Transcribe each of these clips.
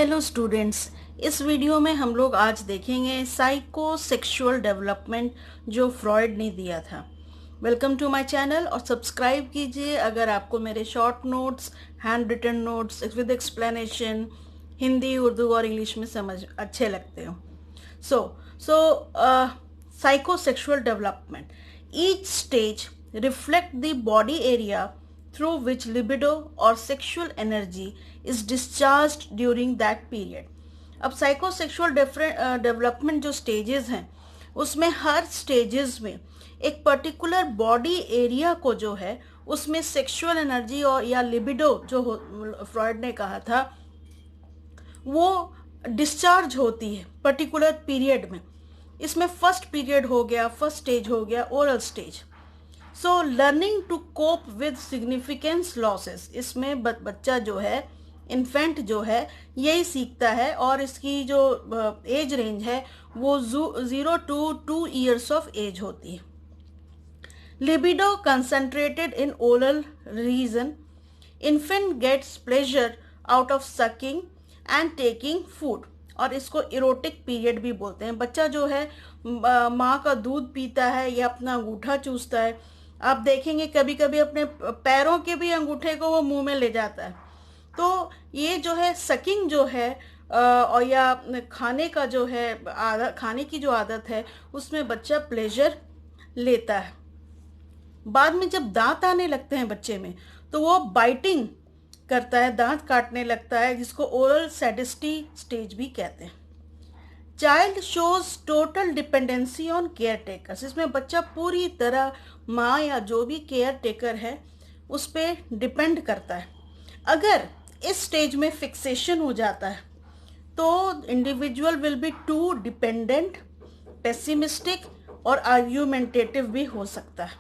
Hello students, इस video में हम लोग आज देखेंगे साइको सेक्सुअल डेवलपमेंट जो फ्रॉइड ने दिया था। वेलकम टू माय चैनल और सब्सक्राइब कीजिए अगर आपको मेरे short notes, handwritten notes with explanation Hindi, Urdu और इंग्लिश में समझ अच्छे लगते हो। So psychosexual development. Each stage reflect the body area through which libido or sexual energy is discharged during that period. अब साइकोसेक्सुअल डेवलपमेंट जो स्टेजेस हैं उसमें हर स्टेजेस में एक पर्टिकुलर बॉडी एरिया को जो है उसमें सेक्सुअल एनर्जी और या लिबिडो जो फ्रॉइड ने कहा था वो डिस्चार्ज होती है पर्टिकुलर पीरियड में। इसमें फर्स्ट पीरियड हो गया, फर्स्ट स्टेज हो गया oral stage. So learning to cope with significance losses, इसमें बच्चा जो है, इन्फेंट जो है, यही सीखता है और इसकी जो एज रेंज है वो 0 to 2 years ऑफ एज होती है। Libido concentrated in oral region, infant gets pleasure out of sucking and taking food, और इसको इरोटिक पीरियड भी बोलते हैं। बच्चा जो है माँ का दूध पीता है या अपना अंगूठा चूसता है। आप देखेंगे कभी कभी अपने पैरों के भी अंगूठे को वो मुंह में ले जाता है। तो ये जो है सकिंग जो है और या खाने का जो है खाने की जो आदत है उसमें बच्चा प्लेजर लेता है। बाद में जब दांत आने लगते हैं बच्चे में तो वो बाइटिंग करता है, दांत काटने लगता है, जिसको ओरल सैडिस्टी स्टेज भी कहते हैं। Child shows total dependency on care takers, इसमें बच्चा पूरी तरह माँ या जो भी केयर टेकर है उस पर डिपेंड करता है। अगर इस स्टेज में फिक्सेशन हो जाता है तो individual will be too dependent, pessimistic और आर्ग्यूमेंटेटिव भी हो सकता है।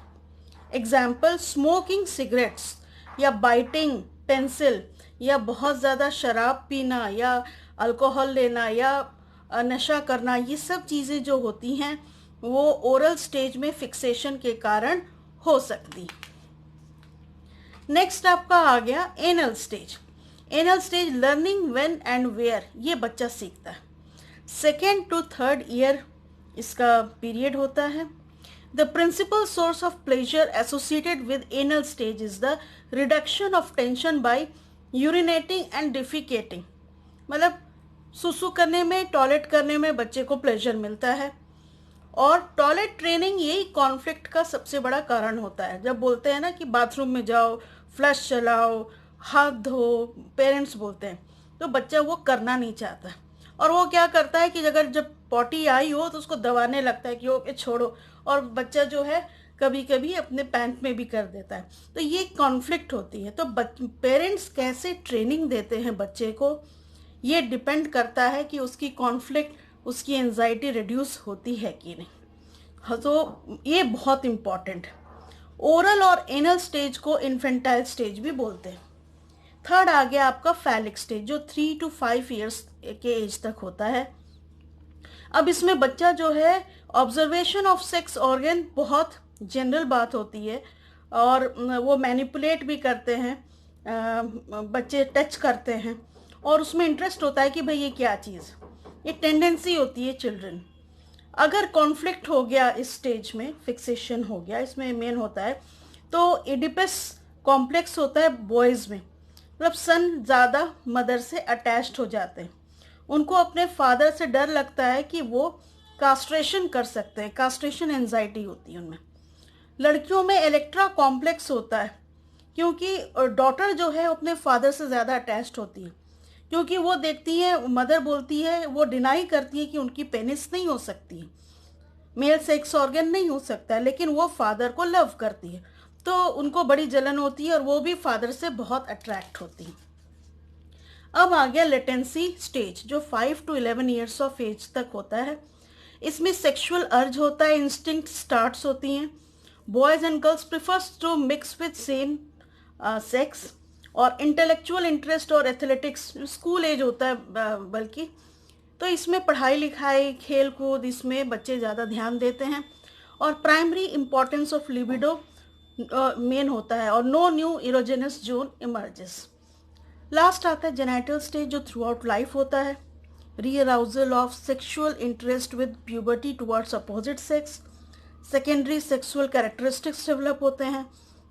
एग्जाम्पल, स्मोकिंग सिगरेट्स या बाइटिंग पेंसिल या बहुत ज़्यादा शराब पीना या अल्कोहल लेना या नशा करना, ये सब चीज़ें जो होती हैं वो ओरल स्टेज में फिक्सेशन के कारण हो सकती। नेक्स्ट आपका आ गया anal stage. Anal stage learning when and where, ये बच्चा सीखता है। 2nd to 3rd ईयर इसका पीरियड होता है। The principal source of pleasure associated with anal stage is the reduction of tension by urinating and defecating, मतलब सुसु करने में, टॉयलेट करने में बच्चे को प्लेजर मिलता है। और टॉयलेट ट्रेनिंग यही कॉन्फ्लिक्ट का सबसे बड़ा कारण होता है। जब बोलते हैं ना कि बाथरूम में जाओ, फ्लश चलाओ, हाथ धो, पेरेंट्स बोलते हैं, तो बच्चा वो करना नहीं चाहता और वो क्या करता है कि अगर जब पॉटी आई हो तो उसको दबाने लगता है कि ओके छोड़ो, और बच्चा जो है कभी कभी अपने पैंट में भी कर देता है। तो ये कॉन्फ्लिक्ट होती है। तो पेरेंट्स कैसे ट्रेनिंग देते हैं बच्चे को, ये डिपेंड करता है कि उसकी कॉन्फ्लिक्ट, उसकी एंजाइटी रिड्यूस होती है कि नहीं। हाँ, तो ये बहुत इम्पॉर्टेंट है। ओरल और एनल स्टेज को इन्फेंटाइल स्टेज भी बोलते हैं। 3rd आ गया आपका फैलिक स्टेज, जो 3 to 5 years के एज तक होता है। अब इसमें बच्चा जो है ऑब्जर्वेशन ऑफ सेक्स ऑर्गन बहुत जनरल बात होती है और वो मैनिपुलेट भी करते हैं, बच्चे टच करते हैं और उसमें इंटरेस्ट होता है कि भाई ये क्या चीज़, ये टेंडेंसी होती है चिल्ड्रन। अगर कॉन्फ्लिक्ट हो गया इस स्टेज में, फिक्सेशन हो गया, इसमें मेन होता है तो एडिपस कॉम्प्लेक्स होता है बॉयज़ में, मतलब सन ज़्यादा मदर से अटैच्ड हो जाते हैं। उनको अपने फादर से डर लगता है कि वो कास्ट्रेशन कर सकते हैं, कास्ट्रेशन एंजाइटी होती है उनमें। लड़कियों में इलेक्ट्रा कॉम्प्लेक्स होता है क्योंकि डॉटर जो है अपने फादर से ज़्यादा अटैच्ड होती है, क्योंकि वो देखती है, मदर बोलती है, वो डिनाई करती है कि उनकी पेनिस नहीं हो सकती, मेल सेक्स ऑर्गन नहीं हो सकता है, लेकिन वो फादर को लव करती है, तो उनको बड़ी जलन होती है और वो भी फादर से बहुत अट्रैक्ट होती है। अब आ गया लेटेंसी स्टेज, जो 5 to 11 years ऑफ एज तक होता है। इसमें सेक्सुअल अर्ज होता है, इंस्टिंक्ट स्टार्ट्स होती हैं। Boys and girls prefers to mix with same sex, और इंटेलेक्चुअल इंटरेस्ट और एथलेटिक्स स्कूल एज होता है बल्कि, तो इसमें पढ़ाई लिखाई, खेल कूद, इसमें बच्चे ज़्यादा ध्यान देते हैं। और primary importance of libido main होता है और no new erogenous zone emerges. Last आता है जेनाइटल स्टेज, जो थ्रू आउट लाइफ होता है। Rearousal of sexual interest with puberty towards opposite sex. Secondary sexual characteristics develop होते हैं।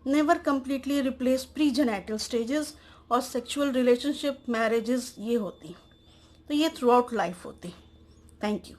Never completely replace pre genital stages. और सेक्सुअल रिलेशनशिप, मैरिजेस ये होती, तो ये थ्रू आउट लाइफ होती। Thank you.